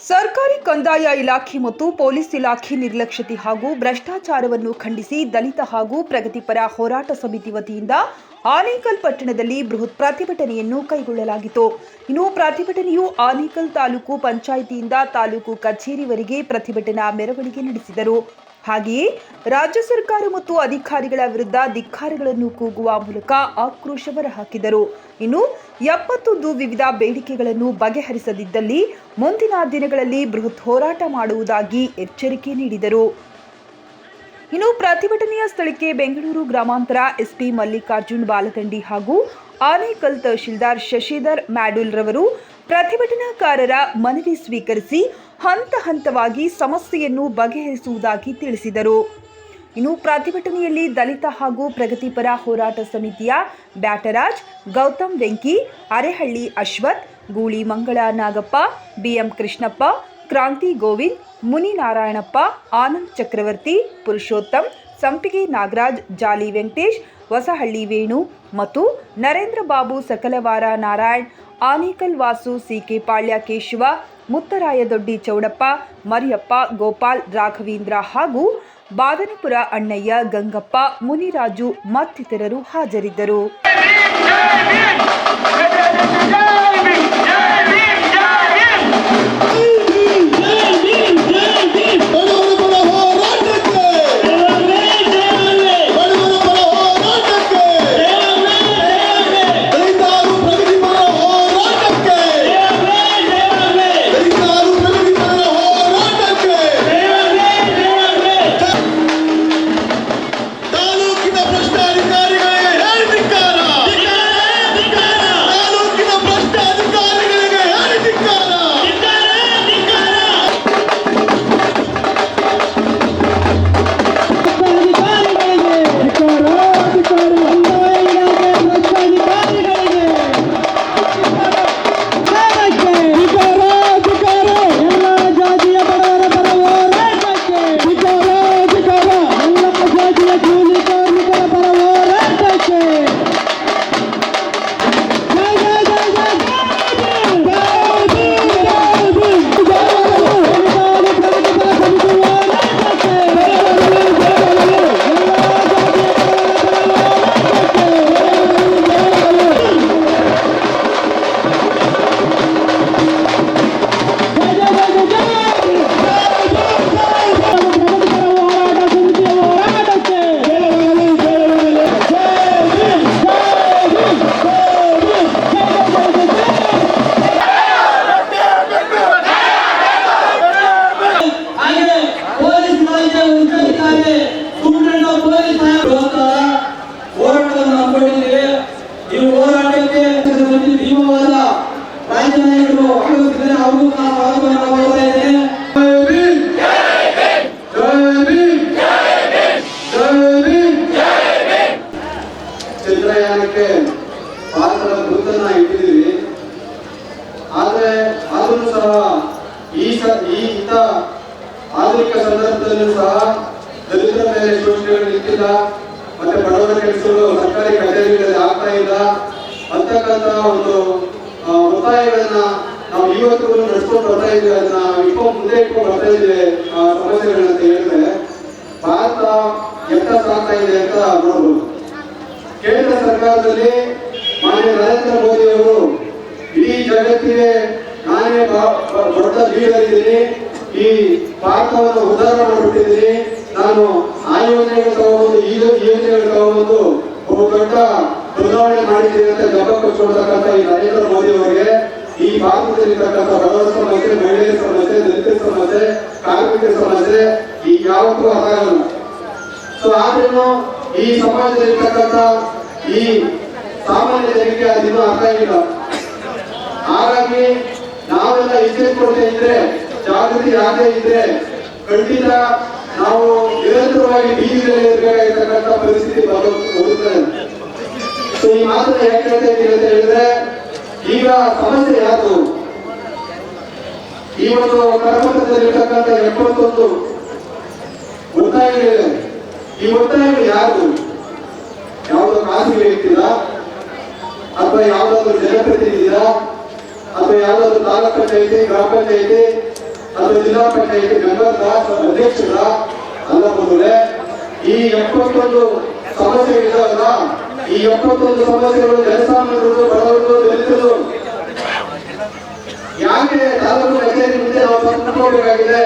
ಸರ್ಕಾರಿ ಕಂದಾಯ ಇಲಾಖೆ ಮತ್ತು ಪೊಲೀಸ್ ಇಲಾಖೆ ನಿರ್ಲಕ್ಷ್ಯತೆ ಹಾಗೂ ಭ್ರಷ್ಟಾಚಾರವನ್ನು ಖಂಡಿಸಿ ದಲಿತ ಹಾಗೂ ಪ್ರಗತಿಪರ ಹೋರಾಟ ಸಮಿತಿ ವತಿಯಿಂದ ಆನೇಕಲ್ ಪಟ್ಟಣದಲ್ಲಿ ಬೃಹತ್ ಪ್ರತಿಭಟನೆಯನ್ನು ಕೈಗೊಳ್ಳಲಾಗಿತ್ತು. ಇನ್ನು ಪ್ರತಿಭಟನೆಯು ಆನೇಕಲ್ ತಾಲೂಕು ಪಂಚಾಯಿತಿಯಿಂದ ತಾಲೂಕು ಕಚೇರಿವರೆಗೆ ಪ್ರತಿಭಟನಾ ಮೆರವಣಿಗೆ ನಡೆಸಿದರು. ಹಾಗೆಯೇ ರಾಜ್ಯ ಸರ್ಕಾರ ಮತ್ತು ಅಧಿಕಾರಿಗಳ ವಿರುದ್ಧ ಧಿಕ್ಕಾರಗಳನ್ನು ಕೂಗುವ ಮೂಲಕ ಆಕ್ರೋಶ ಹೊರಹಾಕಿದರು. ಇನ್ನು 71 ವಿವಿಧ ಬೇಡಿಕೆಗಳನ್ನು ಬಗೆಹರಿಸದಿದ್ದಲ್ಲಿ ಮುಂದಿನ ದಿನಗಳಲ್ಲಿ ಬೃಹತ್ ಹೋರಾಟ ಮಾಡುವುದಾಗಿ ಎಚ್ಚರಿಕೆ ನೀಡಿದರು. ಇನ್ನು ಪ್ರತಿಭಟನೆಯ ಸ್ಥಳಕ್ಕೆ ಬೆಂಗಳೂರು ಗ್ರಾಮಾಂತರ ಎಸ್ಪಿ ಮಲ್ಲಿಕಾರ್ಜುನ್ ಬಾಲದಂಡಿ ಹಾಗೂ ಆನೇಕಲ್ ತಹಶೀಲ್ದಾರ್ ಶಶಿಧರ್ ಮ್ಯಾಡುಲ್ ರವರು ಪ್ರತಿಭಟನಾಕಾರರ ಮನವಿ ಸ್ವೀಕರಿಸಿ ಹಂತ ಹಂತವಾಗಿ ಸಮಸ್ಯೆಯನ್ನು ಬಗೆಹರಿಸುವುದಾಗಿ ತಿಳಿಸಿದರು. ಇನ್ನು ಪ್ರತಿಭಟನೆಯಲ್ಲಿ ದಲಿತ ಹಾಗೂ ಪ್ರಗತಿಪರ ಹೋರಾಟ ಸಮಿತಿಯ ಬ್ಯಾಟರಾಜ್, ಗೌತಮ್ ವೆಂಕಿ, ಅರೆಹಳ್ಳಿ ಅಶ್ವಥ್, ಗೂಳಿ ಮಂಗಳ ನಾಗಪ್ಪ, ಬಿಎಂ ಕೃಷ್ಣಪ್ಪ, ಕ್ರಾಂತಿ ಗೋವಿಂದ್, ಮುನಿ ನಾರಾಯಣಪ್ಪ, ಆನಂದ್ ಚಕ್ರವರ್ತಿ, ಪುರುಷೋತ್ತಮ್, ಸಂಪಿಗೆ ನಾಗರಾಜ್, ಜಾಲಿ ವೆಂಕಟೇಶ್, ಹೊಸಹಳ್ಳಿ ವೇಣು ಮತ್ತು ನರೇಂದ್ರ ಬಾಬು, ಸಕಲವಾರ ನಾರಾಯಣ್, ಆನೇಕಲ್ ವಾಸು, ಸಿಕೆ ಪಾಳ್ಯ ಕೇಶವ, ಮುತ್ತರಾಯದೊಡ್ಡಿ ಚೌಡಪ್ಪ, ಮರಿಯಪ್ಪ, ಗೋಪಾಲ್, ರಾಘವೇಂದ್ರ ಹಾಗೂ ಬಾದನಪುರ ಅಣ್ಣಯ್ಯ, ಗಂಗಪ್ಪ, ಮುನಿರಾಜು ಮತ್ತಿತರರು ಹಾಜರಿದ್ದರು. ಚಂದ್ರಯಾನಕ್ಕೆ ಭಾರತದ ಗುರುತನ್ನ ಇಟ್ಟಿದ್ದೀವಿ. ಆದರೆ ಆದರೂ ಸಹ ಇಂಥ ಆಧುನಿಕ ಸಂದರ್ಭದಲ್ಲೂ ಸಹ ದಲಿತರ ಮೇಲೆ ಶೋಷಣೆಗಳು ನಿಂತಿಲ್ಲ, ಮತ್ತೆ ಬಡವರ ಕೆಲಸಗಳು ಸರ್ಕಾರಿ ಕಚೇರಿಗಳಲ್ಲಿ ಆಗ್ತಾ ಇಲ್ಲ ಅಂತಕ್ಕಂಥ ಒಂದು ಒತ್ತಾಯಗಳನ್ನ ನಾವು ಇವತ್ತು ನಡೆಸ್ಕೊಂಡು ಬರ್ತಾ ಇದ್ದೀವಿ. ಅದನ್ನ ಮುಂದೆ ಇಟ್ಕೊಂಡು ಬರ್ತಾ ಇದ್ದೀವಿ ಸಮಸ್ಯೆಗಳಂತ ಹೇಳಿದ್ರೆ ಭಾರತ ಎತ್ತ ಸಾಗ್ತಾ ಇದೆ ಅಂತ ನೋಡ್ಬೋದು. ಕೇಂದ್ರ ಸರ್ಕಾರದಲ್ಲಿ ಮಾನ್ಯ ನರೇಂದ್ರ ಮೋದಿ ಅವರು ಇಡೀ ಜಗತ್ತಿಗೆ ನಾನೇ ದೊಡ್ಡ ಲೀಡರ್ ಇದ್ದೀನಿ, ಈ ಭಾರತವನ್ನು ಉದ್ಧಾರ ಮಾಡಿಬಿಟ್ಟಿದ್ದೀನಿ, ನಾನು ಆ ಯೋಜನೆಗಳು ತಗೊಂಡು ಈ ಯೋಜನೆಗಳು ತಗೊಂಡು ಬಹು ದೊಡ್ಡ ಬದಲಾವಣೆ ಮಾಡಿದ್ದೀನಿ ಅಂತ ಜಪ ಕೊಚ್ಚಿಕೊಳ್ತಕ್ಕಂಥ ಈ ನರೇಂದ್ರ ಮೋದಿ ಅವರಿಗೆ ಈ ಭಾರತದಲ್ಲಿರ್ತಕ್ಕಂಥ ಬಡವರ ಸಮಸ್ಯೆ, ಮಹಿಳೆಯರ ಸಮಸ್ಯೆ, ದಲಿತರ ಸಮಸ್ಯೆ, ಕಾರ್ಮಿಕರ ಸಮಸ್ಯೆ ಈ ಯಾವತ್ತೂ ಅದಾಗಲ್ಲ. ಸೊ ಆದ್ರೂ ಈ ಸಮಾಜದಲ್ಲಿರ್ತಕ್ಕಂಥ ಈ ಸಾಮಾನ್ಯ ಜನರಿಗೆ ಅದಿನ್ನೂ ಅರ್ಥ ಇಲ್ಲ. ಹಾಗಾಗಿ ನಾವೆಲ್ಲ ಎಚ್ಚರಿಕೊಳ್ತಾ ಇದ್ರೆ, ಜಾಗೃತಿ ಆಗದೆ ಇದ್ರೆ ಖಂಡಿತ ನಾವು ನಿರಂತರವಾಗಿ ಬೀದಿಯಲ್ಲಿ ಇರಬೇಕಾಗಿರ್ತಕ್ಕಂಥ ಪರಿಸ್ಥಿತಿ ಬರುತ್ತದೆ. ಸೊ ಈ ಮಾತನ್ನ ಯಾಕೆ ಹೇಳ್ತಾ ಇದ್ದೀವಿ ಅಂತ ಹೇಳಿದ್ರೆ, ಈಗ ಸಮಸ್ಯೆ ಯಾರು? ಈ ಒಂದು ಕರ್ನಾಟಕದಲ್ಲಿರ್ತಕ್ಕಂಥ 71 ಒತ್ತಾಯಗಳಿವೆ. ಈ ಒತ್ತಾಯಗಳು ಯಾರು? ಯಾವುದೋ ಖಾಸಗಿ ವ್ಯಕ್ತಿದ ಅಥವಾ ಯಾವುದಾದ್ರು ಜನಪ್ರತಿನಿಧಿದ ಅಥವಾ ಯಾವುದಾದ್ರು ತಾಲೂಕು ಪಂಚಾಯಿತಿ, ಗ್ರಾಮ ಪಂಚಾಯಿತಿ ಅದು ಜಿಲ್ಲಾ ಪಂಚಾಯತ್ ಮೆಂಬರ್ನ ಅಧ್ಯಕ್ಷರ ಅಲ್ಲ ಬಂದ್ರೆ ಈ 71 ಸಮಸ್ಯೆಗಳಿದಾವಲ್ಲ, ಈ 71 ಸಮಸ್ಯೆಗಳು ಜನಸಾಮಾನ್ಯರು, ಬಡವರು, ದಲಿತರು ಯಾಕೆ ತಾಲೂಕು ಕಚೇರಿ ಮುಂದೆ ನಾವು ತಂದುಕೋಬೇಕಾಗಿದೆ?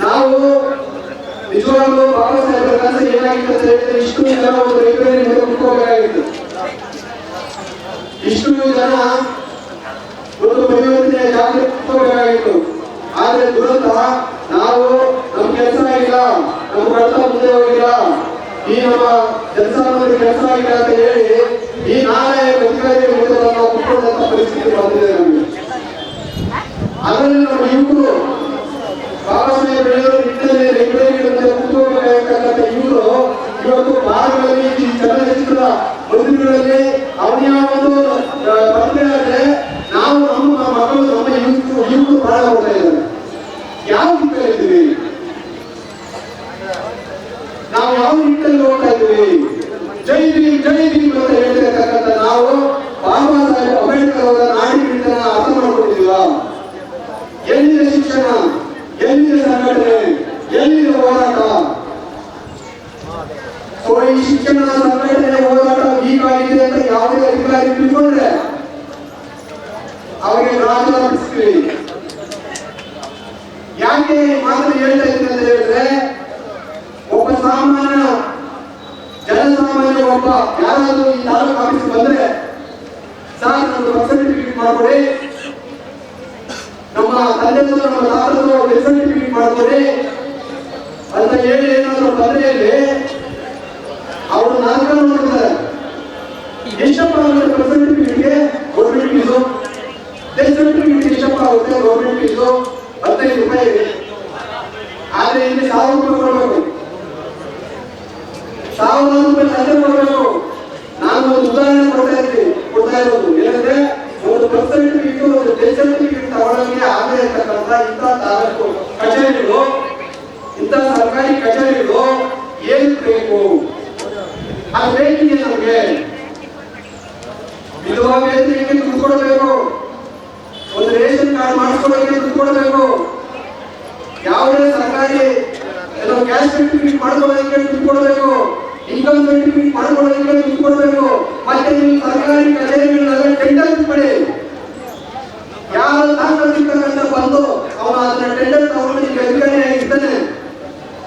ನಾವು ನಿಜವಾಗ್ಲೂ ಬಾಬಾ ಸಾಹೇಬರ ಕನಸು ಏನಾಗಿತ್ತು ಅಂತ ಹೇಳಿದ್ರೆ ಇಷ್ಟು ಜನ ಒಂದು ಲೈಬ್ರರಿ ಮುಂದೆ ಕುತ್ಕೋಬೇಕಾಗಿತ್ತು. ಇಷ್ಟು ಜನ ಒಂದು ಪರಿವರ್ತನೆ ಜಾಗೃತಿ ಕುತ್ಕೋಬೇಕಾಗಿತ್ತು. ಆದ್ರೆ ದುರಂತ, ನಾವು ನಮ್ಮ ಕೆಲಸ ಆಗಿಲ್ಲ, ನಮ್ಮ ಕಳತ ಮುಂದೆ ಹೋಗಿಲ್ಲ, ಈ ನಮ್ಮ ಜನಸಾಮಾನ್ಯರ ಕೆಲಸ ಆಗಿಲ್ಲ ಅಂತ ಹೇಳಿ ಈ ನಾಳೆ ಅಧಿಕಾರಿಗಳ ಮುಂದೆ ನಾವು ಕುತ್ಕೊಂಡಂತ ಪರಿಸ್ಥಿತಿ ಬಂದಿದೆ ನಮಗೆ. ಅದರಲ್ಲಿ ನಮ್ಮ ಯುವಕರು ಬಾಬಾ ಸಾಹೇಬ್ ಬೆಳೆಯೋರು ನಿಟ್ಟಿನಲ್ಲಿ ಲೈಬ್ರರಿಗಳ ಮುಂದೆ ಕುತ್ಕೋಬೇಕಾಗಿರ್ತಕ್ಕಂಥ ಯುವಕರು ಇವತ್ತು ಬಾರ್ಗಳಲ್ಲಿ, ಚಲನಚಿತ್ರ ಮಂದಿರಗಳಲ್ಲಿ ಅವನೇ ಒಂದು ಸ್ಪರ್ಧೆ ಆದ್ರೆ ನಾವು ನಮ್ಮ ಮಕ್ಕಳು, ನಮ್ಮ ಯುವಕರು ಬಹಳ ಹೋಗ್ತಾ ಇದ್ದಾರೆ. ಯಾವ ನಿಟ್ಟಿನಲ್ಲಿ ನಾವು ಯಾವ ನಿಟ್ಟಿನಲ್ಲಿ ಹೋಗ್ತಾ ಇದ್ದೀವಿ? ಜೈ ಭೀಮ್ ಜೈ ಭೀಮ್ ಅಂತ ಹೇಳ್ತಿರ್ತಕ್ಕಂಥ ನಾವು ಬಾಬಾ ಸಾಹೇಬ್ ಅಂಬೇಡ್ಕರ್ ಅವರ ನಾಡಿನ ಅರ್ಥ ಮಾಡ್ಕೊಂಡಿದ್ದೀವ? ಎಲ್ಲಿದೆ ಶಿಕ್ಷಣ, ಎಲ್ಲಿದೆ ಸಂಘಟನೆ, ಎಲ್ಲಿದೆ ಹೋರಾಟ? ಈ ಶಿಕ್ಷಣ, ಸಂಘಟನೆ, ಹೋರಾಟ ಹೀಗಾಗಿದೆ ಅಂತ ಯಾವುದೇ ಅಧಿಕಾರಿ ತಿಳ್ಕೊಂಡ್ರೆ ಅವರಿಗೆ ರಾಜ್ಯ ಅರ್ಪಿಸ್ತೀವಿ. ಯಾಕೆ ಮಾತ್ರ ಹೇಳ್ತಾ ಇದ್ದೀನಿ ಅಂತ ಹೇಳಿದ್ರೆ, ಒಬ್ಬ ಸಾಮಾನ್ಯ ಜನಸಾಮಾನ್ಯ ಒಬ್ಬ ಯಾರಾದ್ರೂ ಈ ತಾಲೂಕು ಆಫೀಸ್ ಬಂದ್ರೆ ಸಾರ್ ನಮ್ದು ಬರ್ತ್ ಸರ್ಟಿಫಿಕೇಟ್ ಮಾಡ್ಕೊಡಿ, ನಮ್ಮ ತಂದೆದು ನಮ್ಮ ತಾತದ್ದು ಡೆತ್ ಸರ್ಟಿಫಿಕೇಟ್ ಮಾಡ್ಕೊಡಿ ಅಂತ ಹೇಳಿ ಏನಾದ್ರು ಬಂದ್ರೆಯಲ್ಲಿ ಅವರು ನಾಲ್ಕು ನೋಡ್ತಾರೆ. ಎಷ್ಟಪ್ಪ ಆಗುತ್ತೆ ಬರ್ತ್ ಸರ್ಟಿಫಿಕೇಟ್ಗೆ? Government fees. ಡೆತ್ ಸರ್ಟಿಫಿಕೇಟ್ ಎಷ್ಟಪ್ಪ ಆಗುತ್ತೆ? ಗೌರ್ಮೆಂಟ್ ಫೀಸು 15 ರೂಪಾಯಿ. ಆದ್ರೆ ಇಲ್ಲಿ 1000 ರೂಪಾಯಿ ಕೊಡಬೇಕು, 1000 ರೂಪಾಯಿ ತಂದೆ ಕೊಡಬೇಕು. ನಾನು ಒಂದು ಉದಾಹರಣೆ ಕೊಡ್ತಾ ಇರೋದು ಏನಂದ್ರೆ, ಒಂದು ಬರ್ತ್ ಸರ್ಟಿಫಿಕೇಟ್, ಒಂದು ಡೆತ್ ಸರ್ಟಿಫಿಕೇಟ್ ತಗೊಳ್ಳೋಕೆ ಆಗದೆ ಇರ್ತಕ್ಕಂಥ ಇಂಥ ತಾಲೂಕು ಕಚೇರಿಗಳು, ಇಂಥ ಸರ್ಕಾರಿ ಕಚೇರಿಗಳು ಏನು ಬೇಕು? ಅದು ಬೇಕಿದೆ ನಮಗೆ. ವಿಧವಾ ವೇತನಕ್ಕೆ ದುಡ್ಡು ಕೊಡಬೇಕು, ಒಂದು ರೇಷನ್ ಕಾರ್ಡ್ ಮಾಡಿಸ್ಕೊಳ್ಳೋಕೆ ದುಡ್ಡು ಕೊಡಬೇಕು, ಯಾವುದೇ ಸರ್ಕಾರಿ ಕ್ಯಾಸ್ಟ್ ಸರ್ಟಿಫಿಕೇಟ್ ಮಾಡ್ಕೊಳ್ಳೋದಕ್ಕೆ ದುಡ್ಡು ಕೊಡಬೇಕು, ಇನ್ಕಮ್ ಸರ್ಟಿಫಿಕೇಟ್ ಮಾಡ್ಕೊಳ್ಳೋದಕ್ಕೆ ದುಡ್ಡು ಕೊಡಬೇಕು. ಮತ್ತೆ ನೀವು ಸರ್ಕಾರಿ ಕಚೇರಿಗಳನ್ನೆಲ್ಲ ಟೆಂಡರ್ ಪಡೆ, ಯಾರು ತಾಕತ್ತಿರ್ತಕ್ಕಂಥ ಬಂದು ಅವನು ಅದನ್ನ ಟೆಂಡರ್ ತಗೊಂಡು ಈಗ ಅಧಿಕಾರಿ ಆಗಿರ್ತಾನೆ,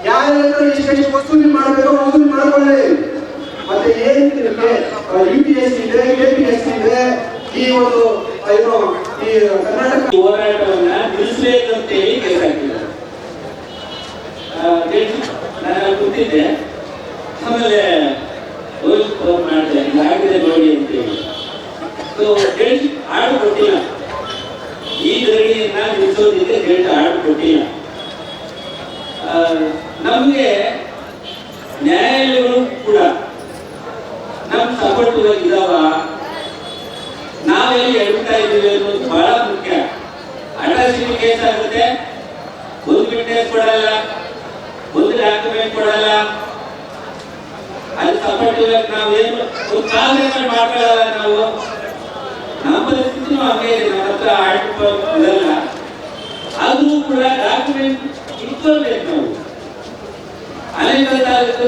ಯಾರ ಹತ್ರ ಎಷ್ಟು ವಸೂಲಿ ಮಾಡಬೇಕು ವಸೂಲಿ ಮಾಡ್ಕೊಳ್ಳಿ. ಮತ್ತೆ ಏನಿದೆ UPSC ಇದೆ, KPSC ಇದೆ, ಈ ಒಂದು ಏನು ಈ ಕರ್ನಾಟಕ ಹೋರಾಟವನ್ನ ನಿಲ್ಲಿಸಬೇಕಂತೇಳಿ ಕೇಸ್ ಹಾಕಿದ್ದಾರೆ. ನಾನು ಕೂತಿದ್ದೆ, ಆಮೇಲೆ ಫೋನ್ ಮಾಡಿದೆ, ಆಗಿದೆ ನೋಡಿ ಅಂತೇಳಿ. ಆರ್ಡರ್ ಕೊಟ್ಟಿಲ್ಲ, ಈ ಧರಣಿಯನ್ನ ನಿಲ್ಲಿಸೋದಿದೆ, ಆರ್ಡರ್ ಕೊಟ್ಟಿಲ್ಲ. ನಮಗೆ ನ್ಯಾಯಾಲಯಗಳು ಕೂಡ ನಮ್ಮ ಸಪೋರ್ಟ್ ಇದಾವ, ನಾವೆಲ್ಲಿ ಎಡ್ತಾ ಇದ್ದೀವಿ ಅನ್ನೋದು ಬಹಳ ಮುಖ್ಯ. ಅಟ್ರಾಸಿಟಿ ಕೇಸ್ ಆಗುತ್ತೆ, ಒಂದು ವಿಟ್ನೆಸ್ ಕೊಡಲ್ಲ, ಒಂದು ಡಾಕ್ಯುಮೆಂಟ್ ಕೊಡಲ್ಲ, ಅಲ್ಲಿ ಸಪೋರ್ಟ್ ನಾವೇನು ಒಂದು ಕಾಲದಲ್ಲಿ ಮಾಡ್ಕೊಳ್ಳಲ್ಲ. ನಾವು ನಮ್ಮ ಪರಿಸ್ಥಿತಿನೂ ಹಂಗೆ ಇದೆ, ನಮ್ಮ ಹತ್ರ ಇದಲ್ಲ, ಆದ್ರೂ ಕೂಡ ಡಾಕ್ಯುಮೆಂಟ್ ಇಟ್ಕೊಳ್ಬೇಕು. ನಾವು ಅನೇಕ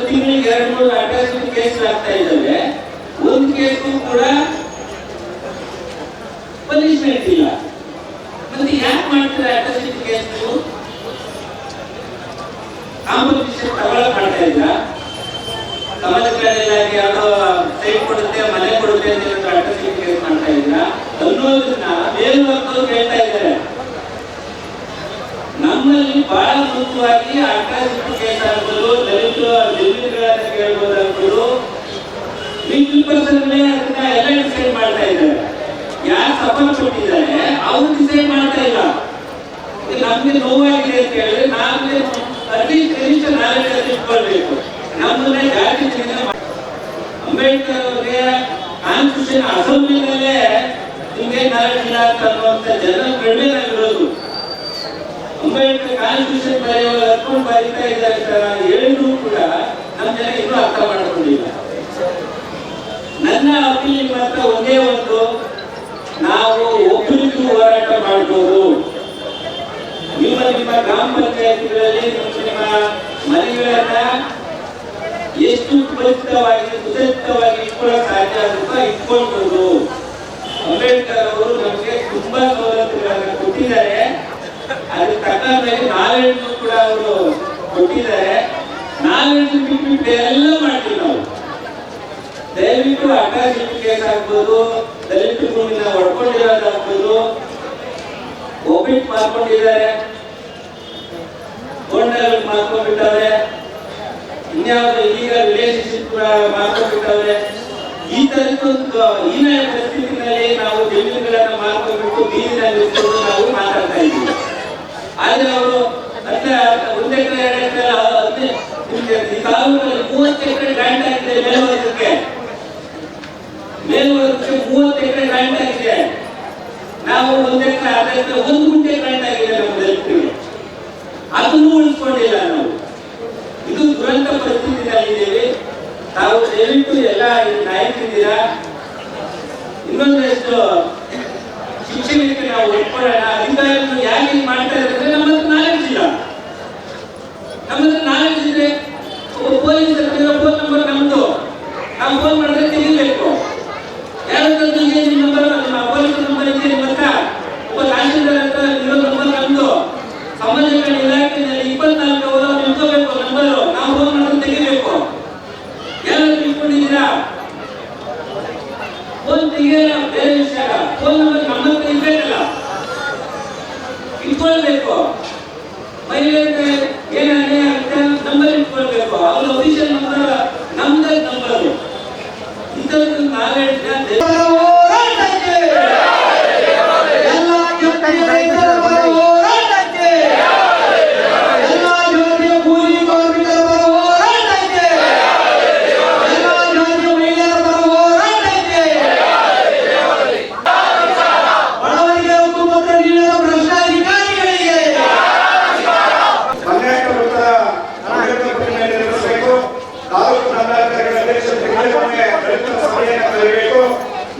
ತಿಂಗಳಿಗೆ 2-3 ಅಟ್ರಾಸಿಟಿ ಕೇಸ್ ಆಗ್ತಾ ಇದ್ದಾವೆ, ಒಂದು ಕೇಸು ಕೂಡ ಪನಿಷ್ಮೆಂಟ್ ಇಲ್ಲ. ಮತ್ತೆ ಯಾಕೆ ಮಾಡ್ತಾರೆ ಅಟ್ರಾಸಿಟಿ ಕೇಸ್? ಕಾಂಪನ್ಸೇಷನ್ ತಗೊಳ್ಳಕ್ ಮಾಡ್ತಾ ಇದ್ರ? ಸಮಾಜ ಕಲ್ಯಾಣ ಇಲಾಖೆ ಯಾವುದೋ ಸೈಟ್ ಕೊಡುತ್ತೆ, ಮನೆ ಕೊಡುತ್ತೆ ಅಂತ ಅಟ್ರಾಸಿಟಿ ಕೇಸ್ ಮಾಡ್ತಾ ಇದ್ರ ಅನ್ನೋದನ್ನ ಮೇಲ್ವರ್ಗದವ್ರು ಹೇಳ್ತಾ ಇದ್ದಾರೆ. ನಮ್ಮಲ್ಲಿ ಬಹಳ ಮುಖ್ಯವಾಗಿ ಅಟ್ರಾಸಿಟಿ ಕೇಸ್ ಆಗ್ಬೋದು, ದಲಿತಗಳನ್ನ ಕೇಳ್ಬೋದಾಗ್ಬೋದು, ಲಿಂಕ್ ಪರ್ಸನ್ ಅದನ್ನ ಎಲ್ಲ ಡಿಸೈಡ್ ಮಾಡ್ತಾ ಇದ್ದಾರೆ. ಯಾರು ಸಪೋರ್ಟ್ ಕೊಟ್ಟಿದ್ದಾರೆ ಅವ್ರು ಡಿಸೈಡ್ ಮಾಡ್ತಾ ಇಲ್ಲ. ನಮ್ಗೆ ನೋವಾಗಿದೆ ಅಂತ ಹೇಳಿದ್ರೆ ನಾವೇ ಅಟ್ಲೀಸ್ಟ್ ಕನಿಷ್ಠ ನಾಲೆಡ್ಜ್ ಇಟ್ಕೊಳ್ಬೇಕು. ನಮ್ಮನ್ನ ಜಾತಿ ಅಂಬೇಡ್ಕರ್ ಅವರಿಗೆ ಕಾನ್ಸ್ಟಿಟ್ಯೂಷನ್ ಅಸೆಂಬ್ಲಿನಲ್ಲೇ ನಿಮ್ಗೆ ನಾಲೆಡ್ಜ್ ಇಲ್ಲ ಅಂತ ಅನ್ನುವಂಥ ಜನ ಕಡಿಮೆ ಆಗಿರೋದು. ಅಂಬೇಡ್ಕರ್ ಕಾನ್ಸ್ಟಿಟ್ಯೂಷನ್ ಬರೆಯುವ ಬರೀತಾ ಇದ್ದಾರೆ ಹೇಳಿದ್ರು ಕೂಡ ನಮ್ಮ ಜನ ಇನ್ನೂ ಅರ್ಥ ಮಾಡ್ಕೊಂಡಿಲ್ಲ. ನನ್ನ ಅಪೀಲ್ ಮಾತ್ರ ಒಂದೇ ಒಂದು, ನಾವು ಒಬ್ಬರಿಗೂ ಹೋರಾಟ ಮಾಡಬೇಕು. ನಿಮ್ಮ ಗ್ರಾಮ ಪಂಚಾಯತ್ಗಳಲ್ಲಿ ನಿಮ್ಮ ಮನೆಗಳನ್ನ ಎಷ್ಟು ಸುರಕ್ಷಿತವಾಗಿ ಇಟ್ಕೊಳ್ಳೋಕೆ ಸಾಧ್ಯ ಆಗುತ್ತೋ ಇಟ್ಕೊಳ್ಬಹುದು. ಅಂಬೇಡ್ಕರ್ ಅವರು ನಮಗೆ ತುಂಬಾ ಸವಲತ್ತುಗಳನ್ನ ಕೊಟ್ಟಿದ್ದಾರೆ. ಅದಕ್ಕೆ ತಕ್ಕಂತೆ ನಾಲೆಡ್ಜ್ ಕೂಡ ಅವರು ಕೊಟ್ಟಿದ್ದಾರೆ. ನಾಲೆಡ್ಜ್ ಬಿಟ್ಟು ಎಲ್ಲ ಮಾಡ್ತೀವಿ ನಾವು. ದಯವಿಟ್ಟು ಅಟ್ರಾಸಿಟಿ ಕೇಸ್ ಆಗ್ಬೋದು, ದಲಿತ ಭೂಮಿನ ಹೊಡ್ಕೊಂಡಿರೋದಾಗ್ಬೋದು, ಒಬ್ಬಿಟ್ಟು ಮಾಡ್ಕೊಂಡಿದ್ದಾರೆ, ಗೋಂಡಲ್ ಮಾಡ್ಕೊಂಡ್ಬಿಟ್ಟವ್ರೆ, ಇನ್ಯಾವುದೋ ಇಲ್ಲೀಗಲ್ ರಿಲೇಶನ್ಶಿಪ್ ಕೂಡ ಮಾಡ್ಕೊಂಡ್ಬಿಟ್ಟವ್ರೆ. ಈ ತರದೊಂದು ಹೀನಾಯ ಪರಿಸ್ಥಿತಿನಲ್ಲಿ ನಾವು ಜಮೀನುಗಳನ್ನ ಮಾಡ್ಕೊಂಡ್ಬಿಟ್ಟು ಬೀದಿನಲ್ಲಿ ಇಟ್ಕೊಂಡು ನಾವು ಮಾತಾಡ್ತಾ ಇದ್ದೀವಿ. ಆದ್ರೆ ಅವರು ಒಂದ್ ಎಕರೆ 2 ಎಕರೆ ಈ ತಾಲೂಕಲ್ಲಿ 30 ಎಕರೆ ಗ್ರಾಂಟ್ ಆಗಿದೆ. ಮೇಲ್ವರ್ಗಕ್ಕೆ 30 ಎಕರೆ ಗ್ರಾಂಟ್ ಆಗಿದೆ. ನಾವು 1 ಎಕರೆ 1/2 ಎಕರೆ 1 ಗುಂಟೆ ಗ್ರಾಂಟ್ ಆಗಿದೆ ನಮ್ಮ ರೈತರಿಗೆ. ಅದನ್ನು ಉಳಿಸ್ಕೊಂಡಿಲ್ಲ ನಾವು. ಇದು ದುರಂತ ಪರಿಸ್ಥಿತಿನಲ್ಲಿದ್ದೀವಿ. ತಾವು ದಯವಿಟ್ಟು ಎಲ್ಲ ನಾಯಕರಿದ್ದೀರಾ, ಇನ್ನೊಂದಷ್ಟು ಶಿಕ್ಷಣಕ್ಕೆ ನಾವು ಒಪ್ಕೊಳ್ಳೋಣ. ಅಧಿಕಾರಿಗಳು ಯಾಕೆ ಮಾಡ್ತಾ ಇದ್ದಾರೆ? ನಮ್ಮ ಹತ್ರ ನಾಲೆಡ್ಜ್ ಇಲ್ಲ. ನಮ್ಮ ಹತ್ರ ನಾಲೆಡ್ಜ್ ಇದ್ರೆ ಪೊಲೀಸ್ ಫೋನ್ ನಂಬರ್ ನಮ್ದು, ನಾವು ಫೋನ್ ಮಾಡಿದ್ರೆ ತೆಗಿಬೇಕು. ಯಾರಾದ್ರೂ ನಿಮ್ಮ ನಂಬರ್, ನಿಮ್ಮ ಪೊಲೀಸ್ ನಂಬರ್ ಇದೆ ನಿಮ್ಮ ಹತ್ರ, ಒಬ್ಬ ತಹಶೀಲ್ದಾರ್ ಹತ್ರ ಇರೋ ನಂಬರ್ ನಮ್ದು. ಸಂಬಂಧಪಟ್ಟ ಇಲಾಖೆಯಲ್ಲಿ 24 ಅವರು ನಿಲ್ಕೋಬೇಕು ನಂಬರು, ನಾವು ಫೋನ್ ಮಾಡಿದ್ರೆ ತೆಗಿಬೇಕು. ಯಾರಾದ್ರೂ ಇಟ್ಕೊಂಡಿದ್ದೀರಾ? ಫೋನ್ ತೆಗಿಯಲ್ಲ ಬೇರೆ ವಿಷಯ, ಫೋನ್ ನಂಬರ್ ನಮ್ಮ ಹತ್ರ ಇರ್ಬೇಕಲ್ಲ, ಇಟ್ಕೊಳ್ಬೇಕು. ಮಹಿಳೆಯರಿಗೆ ಏನಾಗಿದೆ ನಂಬರ್ ಇಟ್ಕೊಳ್ಬೇಕು. ಅವ್ರ ಅಫಿಷಿಯಲ್ ನಂಬರ್ ನಮ್ದೇ ನಂಬರ್. ಇಂಥದ್ದು ನಾಲೆಡ್ಜ್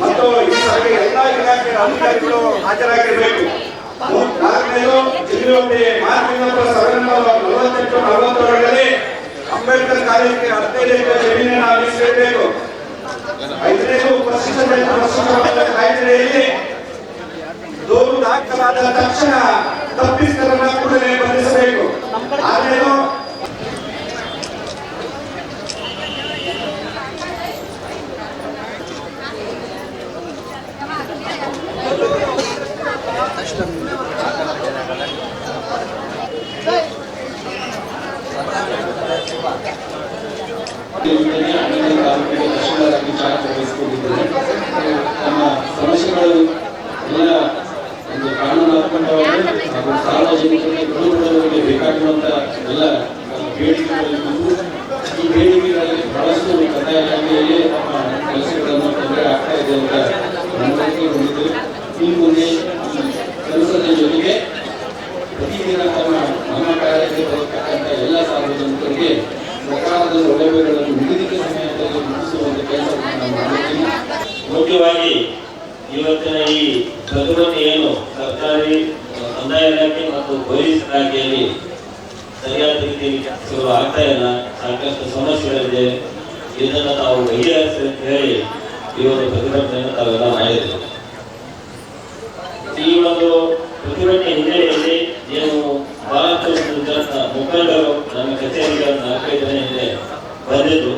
ಮತ್ತು ಈ ಸಭೆಗೆ ಎಲ್ಲಾ ಇಲಾಖೆಯ ಅಧಿಕಾರಿಗಳು ಹಾಜರಾಗಿರಬೇಕು. 4ನೇದು ಜಿಲ್ಲೆಯಲ್ಲಿ ಮಾರ್ಚ್ 1948 ಅಂಬೇಡ್ಕರ್ ಕಾಲೇಜಿಗೆ 15 ಎಕರೆ ಜಮೀನನ್ನು ಮೀಸಲಿಡಬೇಕು. 5ನೇದು ಪರಿಶಿಷ್ಟ ಜಾತಿ ಕಾಯ್ದೆಯಲ್ಲಿ ದೂರು ದಾಖಲಾದ ತಕ್ಷಣ ತಪ್ಪಿತಸ್ಥರನ್ನ ಕೂಡಲೇ ಬಂಧಿಸಬೇಕು. 6ನೇದು ನಮ್ಮ ಸಮಸ್ಯೆಗಳು ಎಲ್ಲ ಒಂದು ಕಾನೂನಾತ್ಮಕವಾಗಿ ಹಾಗೂ ಸಾರ್ವಜನಿಕರಿಗೆ ಗೃಹಗಳಿಗೆ ಬೇಕಾಗಿರುವಂತ ಎಲ್ಲ ಬೇಡಿಕೆಗಳಿದ್ದು ಈ ಬೇಡಿಕೆಗಳಲ್ಲಿ ಬಹಳಷ್ಟು ಕಂದಾಯ ಇಲಾಖೆಯಲ್ಲಿ ನಮ್ಮ ಕೆಲಸಗಳನ್ನು ತೊಂದರೆ ಆಗ್ತಾ ಇದೆ ಅಂತ ಮನವರಿಕೆ ಹೊಂದಿದ್ದು ಈ ಮುಂದೆ ಕೆಲಸದ ಜೊತೆಗೆ ಪ್ರತಿದಿನ ನಮ್ಮ ಕಾರ್ಯಕ್ಕೆ ಬರತಕ್ಕಂಥ ಎಲ್ಲ ಸಾರ್ವಜನಿಕರಿಗೆ ಸರ್ಕಾರದ ಸೌಲಭ್ಯಗಳನ್ನು ನಿಗದಿತ ಸಮಯದಲ್ಲಿ ಮುಗಿಸುವಂತ ಕೆಲಸವನ್ನು ನಾವು ಮಾಡುತ್ತೀವಿ. ಮುಖ್ಯವಾಗಿ ಇವತ್ತಿನ ಈ ಪ್ರತಿಭಟನೆ ಏನು ಸರ್ಕಾರಿ ಕಂದಾಯ ಇಲಾಖೆ ಮತ್ತು ಪೊಲೀಸ್ ಇಲಾಖೆಯಲ್ಲಿ ಸರಿಯಾದ ರೀತಿಯಲ್ಲಿ ಕೆಲಸಗಳು ಆಗ್ತಾ ಇಲ್ಲ, ಸಾಕಷ್ಟು ಸಮಸ್ಯೆಗಳಿದೆ. ಇದನ್ನು ತಾವು ಬಗೆಹರಿಸಿ ಅಂತ ಹೇಳಿ ಈ ಒಂದು ಪ್ರತಿಭಟನೆಯನ್ನು ತಾವೆಲ್ಲ ಮಾಡಿದ್ರು. ಈ ಒಂದು ಪ್ರತಿಭಟನೆ ಹಿನ್ನೆಲೆಯಲ್ಲಿ ಏನು ಬಹಳಷ್ಟು ಮುಖಂಡರು ನಮ್ಮ ಕಚೇರಿಗೆ 4-5 ದಿನ ಹಿಂದೆ ಬಂದಿದ್ರು.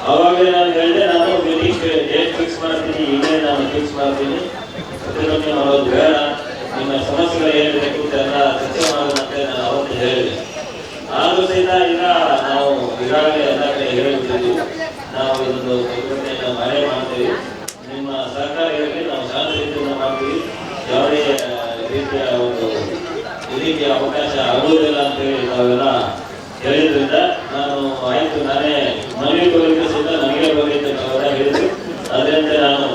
ಆವಾಗಲೇ ನಾನು ಹೇಳಿದೆ, ನಾನು ಮೀಟಿಂಗ್ ಡೇಟ್ ಫಿಕ್ಸ್ ಮಾಡ್ತೀನಿ, ಈಗಲೇ ನಾನು ಫಿಕ್ಸ್ ಮಾಡ್ತೀನಿ, ಪ್ರತಿಭಟನೆ ಮಾಡೋದು ಬೇಡ, ನಿಮ್ಮ ಸಮಸ್ಯೆಗಳು ಏನಿದೆ ಎಲ್ಲ ಚರ್ಚೆ ಮಾಡೋದಂತ ನಾನು ಅವತ್ತು ಹೇಳಿದೆ. ಆದರೂ ಸಹಿತ ಈಗ ನಾವು ಈಗಾಗಲೇ ಎಲ್ಲ ಕಡೆ ಹೇಳಿದ್ದೀವಿ, ನಾವು ಇದೊಂದು ಪ್ರತಿಭಟನೆಯನ್ನು ಮಾಡೇ ಮಾಡ್ತೀವಿ. ನಿಮ್ಮ ಸಹಕಾರ ಇರಲಿ, ನಾವು ಶಾಂತ ರೀತಿಯಿಂದ ಮಾಡ್ತೀವಿ, ಯಾವುದೇ ರೀತಿಯ ಒಂದು ಇದಕ್ಕೆ ಅವಕಾಶ ಆಗುವುದಿಲ್ಲ ಅಂತ ಹೇಳಿ ತಾವೆಲ್ಲ ಹೇಳಿದ್ರಿಂದ ನಾನು ಆಯ್ತು, ನಾನೇ ಮನವಿ ಕೊಡಲಿಕ್ಕೆ ಸಹಿತ ನನಗೆ ಬರಲಿಕ್ಕೆ ತಾವೆಲ್ಲ ಹೇಳಿದ್ರು. ಅದರಂತೆ ನಾನು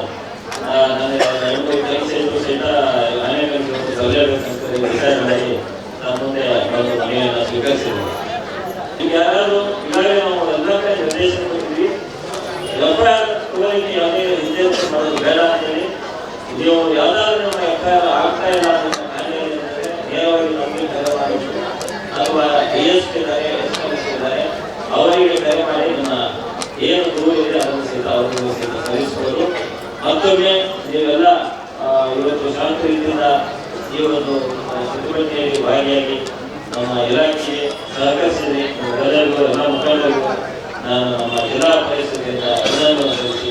ನನಗೆ ಕೆಲಸ ಇದ್ದು ಸಹಿತ ಅನೇಕರಿಗೆ ಒಂದು ಬರಲೇಬೇಕಂತ ವಿಚಾರ ಮಾಡಿ ನಾನು ಮುಂದೆ ಒಂದು ಮನೆಯನ್ನು ಸ್ವೀಕರಿಸಿದ್ದೆ. ಈಗ ಯಾರಾದರೂ ಈಗಾಗಲೇ ನಾವು ಎಲ್ಲ ಕಡೆ ನಿರ್ದೇಶ ಕೊಟ್ಟಿದ್ವಿ, ಎಫ್ಐಆರ್ ತಗೊಳ್ಳಿಕ್ಕೆ ಯಾವುದೇ ಹಿಂದೆ ಮಾಡೋದು ಬೇಡ ಅಂತೇಳಿ. ನೀವು ಯಾವ್ದಾದ್ರು ನಮ್ಮ ಎಫ್ಐಆರ್ ಆಗ್ತಾ ಇಲ್ಲ ಅಂತ ನೇರವಾಗಿ ನಮಗೆ ಅವರಿಗೂ ಸಲ್ಲಿಸಬಹುದು. ಮತ್ತೊಮ್ಮೆ ನೀವೆಲ್ಲ ಇವತ್ತು ಶಾಂತ ರೀತಿಯಿಂದ ಈ ಒಂದು ಪ್ರತಿಭಟನೆಯಲ್ಲಿ ಭಾಗಿಯಾಗಿ ನಮ್ಮ ಇಲಾಖೆಗೆ ಸಹಕರಿಸಿದ್ರಿ. ಎಲ್ಲರಿಗೂ ಎಲ್ಲ ಮುಖಂಡರಿಗೂ ನಾನು ನಮ್ಮ ಜಿಲ್ಲಾ ಪರಿಷತ್ತಿನಿಂದ ಅಭಿನಂದನೆ ಸಲ್ಲಿಸಿ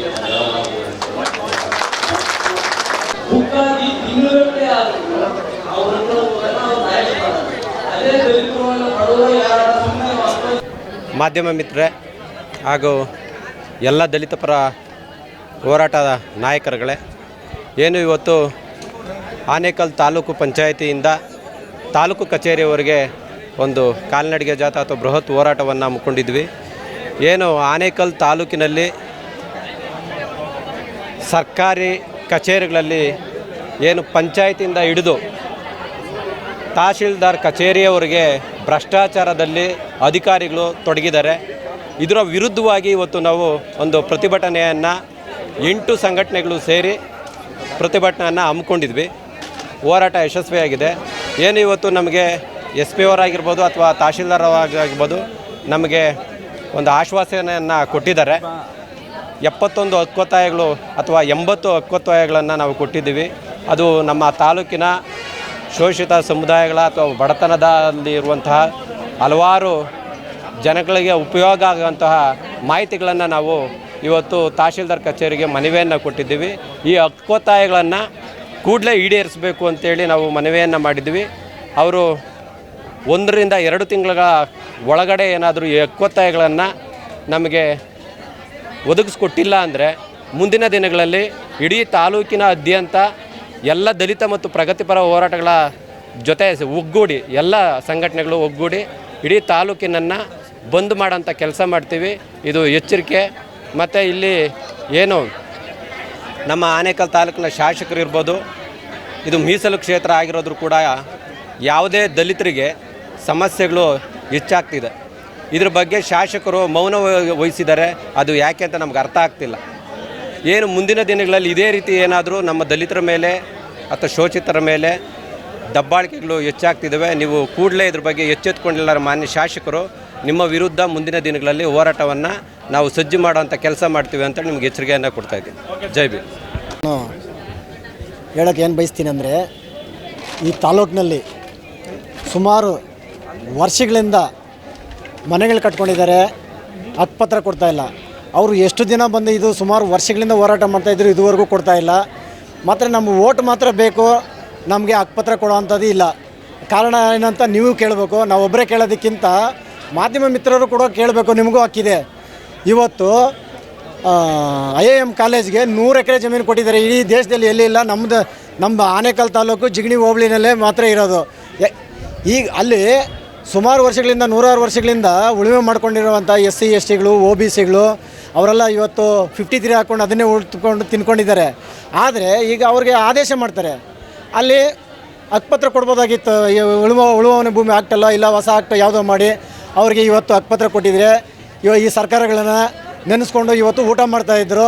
ಮುಕ್ಕಾಗಿ ತಿಂಗಳುಗಟ್ಟಲೆ ಆದರೂ ಅವರನ್ನು ಅದೇ ದಲಿತರನ್ನು ಬಡವರು ಯಾರ ಸುಮ್ಮನೆ ಮಾಧ್ಯಮ ಮಿತ್ರರೇ ಹಾಗೂ ಎಲ್ಲ ದಲಿತ ಪರ ಹೋರಾಟದ ನಾಯಕರುಗಳೇ, ಏನು ಇವತ್ತು ಆನೇಕಲ್ ತಾಲೂಕು ಪಂಚಾಯಿತಿಯಿಂದ ತಾಲೂಕು ಕಚೇರಿಯವರೆಗೆ ಒಂದು ಕಾಲ್ನಡಿಗೆ ಜಾಥಾ ಅಥವಾ ಬೃಹತ್ ಹೋರಾಟವನ್ನು ಹಮ್ಮಿಕೊಂಡಿದ್ವಿ. ಏನು ಆನೇಕಲ್ ತಾಲೂಕಿನಲ್ಲಿ ಸರ್ಕಾರಿ ಕಚೇರಿಗಳಲ್ಲಿ ಏನು ಪಂಚಾಯಿತಿಯಿಂದ ಹಿಡಿದು ತಹಶೀಲ್ದಾರ್ ಕಚೇರಿಯವರೆಗೆ ಭ್ರಷ್ಟಾಚಾರದಲ್ಲಿ ಅಧಿಕಾರಿಗಳು ತೊಡಗಿದ್ದಾರೆ. ಇದರ ವಿರುದ್ಧವಾಗಿ ಇವತ್ತು ನಾವು ಒಂದು ಪ್ರತಿಭಟನೆಯನ್ನು 8 ಸಂಘಟನೆಗಳು ಸೇರಿ ಪ್ರತಿಭಟನೆಯನ್ನು ಹಮ್ಮಿಕೊಂಡಿದ್ವಿ. ಹೋರಾಟ ಯಶಸ್ವಿಯಾಗಿದೆ. ಏನು ಇವತ್ತು ನಮಗೆ ಎಸ್ ಪಿ ಅವರಾಗಿರ್ಬೋದು ಅಥವಾ ತಹಶೀಲ್ದಾರ್ ಆಗಿರ್ಬೋದು ನಮಗೆ ಒಂದು ಆಶ್ವಾಸನೆಯನ್ನು ಕೊಟ್ಟಿದ್ದಾರೆ. 71 ಹಕ್ಕೊತ್ತಾಯಗಳು ಅಥವಾ 80 ಹಕ್ಕೊತ್ತಾಯಗಳನ್ನು ನಾವು ಕೊಟ್ಟಿದ್ದೀವಿ. ಅದು ನಮ್ಮ ತಾಲೂಕಿನ ಶೋಷಿತ ಸಮುದಾಯಗಳ ಅಥವಾ ಬಡತನದಲ್ಲಿ ಇರುವಂತಹ ಹಲವಾರು ಜನಗಳಿಗೆ ಉಪಯೋಗ ಆಗುವಂತಹ ಮಾಹಿತಿಗಳನ್ನು ನಾವು ಇವತ್ತು ತಹಶೀಲ್ದಾರ್ ಕಚೇರಿಗೆ ಮನವಿಯನ್ನು ಕೊಟ್ಟಿದ್ದೀವಿ. ಈ ಹಕ್ಕೊತ್ತಾಯಗಳನ್ನು ಕೂಡಲೇ ಈಡೇರಿಸಬೇಕು ಅಂತೇಳಿ ನಾವು ಮನವಿಯನ್ನು ಮಾಡಿದ್ವಿ. ಅವರು 1 ರಿಂದ 2 ತಿಂಗಳ ಒಳಗಡೆ ಏನಾದರೂ ಈ ಹಕ್ಕೊತ್ತಾಯಗಳನ್ನು ನಮಗೆ ಒದಗಿಸ್ಕೊಟ್ಟಿಲ್ಲ ಅಂದರೆ ಮುಂದಿನ ದಿನಗಳಲ್ಲಿ ಇಡೀ ತಾಲೂಕಿನಾದ್ಯಂತ ಎಲ್ಲ ದಲಿತ ಮತ್ತು ಪ್ರಗತಿಪರ ಹೋರಾಟಗಳ ಜೊತೆ ಒಗ್ಗೂಡಿ ಎಲ್ಲ ಸಂಘಟನೆಗಳು ಒಗ್ಗೂಡಿ ಇಡೀ ತಾಲೂಕಿನನ್ನು ಬಂದ್ ಮಾಡೋಂಥ ಕೆಲಸ ಮಾಡ್ತೀವಿ. ಇದು ಎಚ್ಚರಿಕೆ. ಮತ್ತು ಇಲ್ಲಿ ಏನು ನಮ್ಮ ಆನೇಕಲ್ ತಾಲೂಕಿನ ಶಾಸಕರು ಇರ್ಬೋದು, ಇದು ಮೀಸಲು ಕ್ಷೇತ್ರ ಆಗಿರೋದ್ರೂ ಕೂಡ ಯಾವುದೇ ದಲಿತರಿಗೆ ಸಮಸ್ಯೆಗಳು ಹೆಚ್ಚಾಗ್ತಿದೆ. ಇದ್ರ ಬಗ್ಗೆ ಶಾಸಕರು ಮೌನ ವಹಿಸಿದ್ದಾರೆ. ಅದು ಯಾಕೆ ಅಂತ ನಮ್ಗೆ ಅರ್ಥ ಆಗ್ತಿಲ್ಲ. ಏನು ಮುಂದಿನ ದಿನಗಳಲ್ಲಿ ಇದೇ ರೀತಿ ಏನಾದರೂ ನಮ್ಮ ದಲಿತರ ಮೇಲೆ ಅಥವಾ ಶೋಷಿತರ ಮೇಲೆ ದಬ್ಬಾಳಿಕೆಗಳು ಹೆಚ್ಚಾಗ್ತಿದ್ದಾವೆ. ನೀವು ಕೂಡಲೇ ಇದ್ರ ಬಗ್ಗೆ ಎಚ್ಚೆತ್ತುಕೊಂಡಿಲ್ಲ ಮಾನ್ಯ ಶಾಸಕರು, ನಿಮ್ಮ ವಿರುದ್ಧ ಮುಂದಿನ ದಿನಗಳಲ್ಲಿ ಹೋರಾಟವನ್ನು ನಾವು ಸಜ್ಜು ಮಾಡೋವಂಥ ಕೆಲಸ ಮಾಡ್ತೀವಿ ಅಂತ ನಿಮ್ಗೆ ಎಚ್ಚರಿಕೆಯನ್ನು ಕೊಡ್ತಾಯಿದ್ದೀವಿ. ಜೈ ಭೀಮ್. ನಾನು ಹೇಳೋಕ್ಕೆ ಏನು ಬಯಸ್ತೀನಿ ಅಂದರೆ, ಈ ತಾಲೂಕಿನಲ್ಲಿ ಸುಮಾರು ವರ್ಷಗಳಿಂದ ಮನೆಗಳು ಕಟ್ಕೊಂಡಿದ್ದಾರೆ, ಹಕ್ಕುಪತ್ರ ಕೊಡ್ತಾಯಿಲ್ಲ. ಅವರು ಎಷ್ಟು ದಿನ ಬಂದು ಇದು ಸುಮಾರು ವರ್ಷಗಳಿಂದ ಹೋರಾಟ ಮಾಡ್ತಾಯಿದ್ರು, ಇದುವರೆಗೂ ಕೊಡ್ತಾಯಿಲ್ಲ. ಮಾತ್ರ ನಮ್ಮ ಓಟ್ ಮಾತ್ರ ಬೇಕು, ನಮಗೆ ಹಕ್ಕುಪತ್ರ ಕೊಡೋ ಅಂಥದ್ದು ಇಲ್ಲ. ಕಾರಣ ಏನಂತ ನೀವು ಕೇಳಬೇಕು. ನಾವೊಬ್ಬರೇ ಕೇಳೋದಕ್ಕಿಂತ ಮಾಧ್ಯಮ ಮಿತ್ರರು ಕೂಡ ಕೇಳಬೇಕು. ನಿಮಗೂ ಹಕ್ಕಿದೆ. ಇವತ್ತು IIM ಕಾಲೇಜ್ಗೆ 100 ಎಕರೆ ಜಮೀನು ಕೊಟ್ಟಿದ್ದಾರೆ. ಇಡೀ ದೇಶದಲ್ಲಿ ಎಲ್ಲಿ ಇಲ್ಲ. ನಮ್ಮ ಆನೇಕಲ್ ತಾಲೂಕು ಜಿಗಣಿ ಹೋಬಳಿನಲ್ಲೇ ಮಾತ್ರ ಇರೋದು. ಈಗ ಅಲ್ಲಿ ಸುಮಾರು ವರ್ಷಗಳಿಂದ 100 ವರ್ಷಗಳಿಂದ ಉಳುಮೆ ಮಾಡ್ಕೊಂಡಿರುವಂಥ SC STಗಳು OBCಗಳು ಅವರೆಲ್ಲ ಇವತ್ತು 53 ಹಾಕ್ಕೊಂಡು ಅದನ್ನೇ ಉಳ್ಕೊಂಡು ತಿನ್ಕೊಂಡಿದ್ದಾರೆ. ಆದರೆ ಈಗ ಅವ್ರಿಗೆ ಆದೇಶ ಮಾಡ್ತಾರೆ, ಅಲ್ಲಿ ಹಕ್ಕುಪತ್ರ ಕೊಡ್ಬೋದಾಗಿತ್ತು. ಉಳುವವನ ಭೂಮಿ ಆಗ್ತಲ್ಲ, ಇಲ್ಲ ಹೊಸ ಆಕ್ಟ್ ಯಾವುದೋ ಮಾಡಿ ಅವ್ರಿಗೆ ಇವತ್ತು ಹಕ್ಕುಪತ್ರ ಕೊಟ್ಟಿದ್ರೆ ಈ ಸರ್ಕಾರಗಳನ್ನು ನೆನೆಸ್ಕೊಂಡು ಇವತ್ತು ಊಟ ಮಾಡ್ತಾಯಿದ್ರು,